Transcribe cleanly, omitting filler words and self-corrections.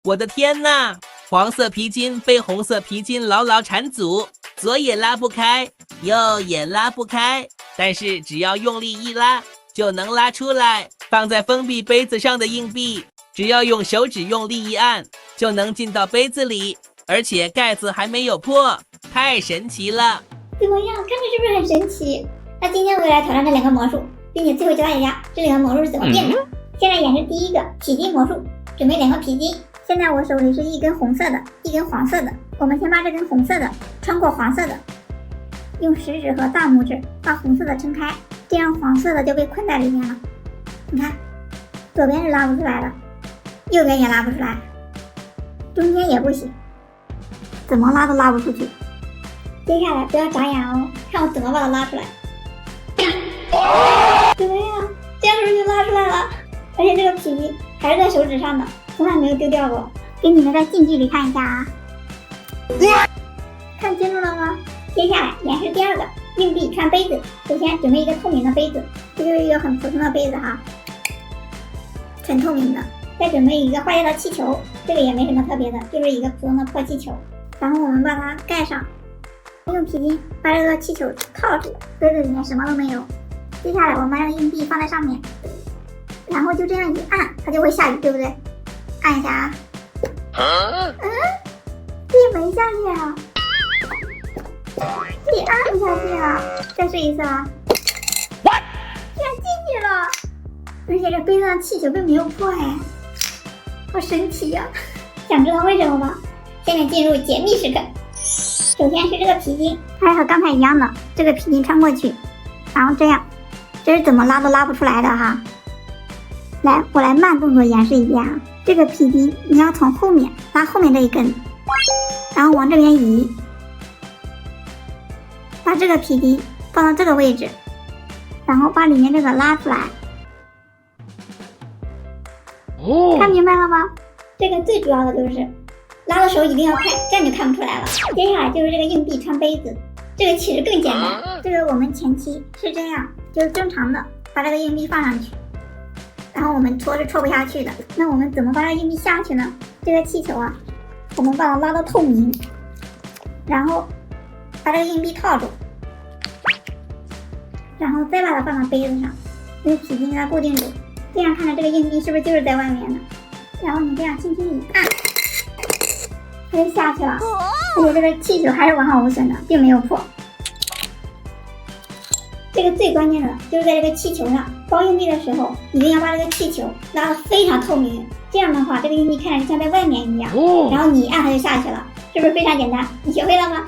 我的天哪！黄色皮筋被红色皮筋牢牢缠住，左也拉不开，右也拉不开。但是只要用力一拉，就能拉出来。放在封闭杯子上的硬币，只要用手指用力一按，就能进到杯子里，而且盖子还没有破，太神奇了！怎么样？看着是不是很神奇？那今天我也来挑战这2个魔术，并且最后教大家这2个魔术是怎么变的。先来演示第一个皮筋魔术，准备2个皮筋。现在我手里是一根红色的，一根黄色的。我们先把这根红色的穿过黄色的，用食指和大拇指把红色的撑开，这样黄色的就被困在里面了。你看，左边是拉不出来的，右边也拉不出来，中间也不行，怎么拉都拉不出去。接下来不要眨眼哦，看我怎么把它拉出来。怎么样？这样是不是就拉出来了？而且这个皮筋还是在手指上的，从来没有丢掉过。给你们再近距离看一下啊，看清楚了吗？接下来演示第2个硬币穿杯子。首先准备一个透明的杯子，这就是一个很普通的杯子哈，纯透明的。再准备一个化掉的气球，这个也没什么特别的，就是一个普通的破气球。然后我们把它盖上，用皮筋把这个气球套住，杯子里面什么都没有。接下来我们把这个硬币放在上面，然后就这样一按，它就会下雨，对不对？按一下啊。这没下去啊，这按不下去啊。再试一次啊。居然进去了，而且这杯子上气球并没有破哎，好神奇呀！想知道为什么吗？现在进入解密时刻。首先是这个皮筋，它和刚才一样的，这个皮筋穿过去，然后这样，这是怎么拉都拉不出来的哈。来，我来慢动作演示一遍啊。这个皮筋你要从后面拉后面这一根，然后往这边移，把这个皮筋放到这个位置，然后把里面这个拉出来。看明白了吗？这个最主要的就是拉的时候一定要快，这样就看不出来了。接下来就是这个硬币穿杯子，这个其实更简单。这个我们前期是这样，就是正常的把这个硬币放上去，然后我们戳是戳不下去的。那我们怎么把这个硬币下去呢？这个气球啊，我们把它拉到透明，然后把这个硬币套住，然后再把它放到杯子上，用皮筋给它固定住。这样看着这个硬币是不是就是在外面的？然后你这样轻轻一按，它就下去了，而且这个气球还是完好无损的，并没有破。这个最关键的就是在这个气球上包硬币的时候，一定要把这个气球拉得非常透明，这样的话这个硬币看着像在外面一样，然后你一按它就下去了，是不是非常简单？你学会了吗？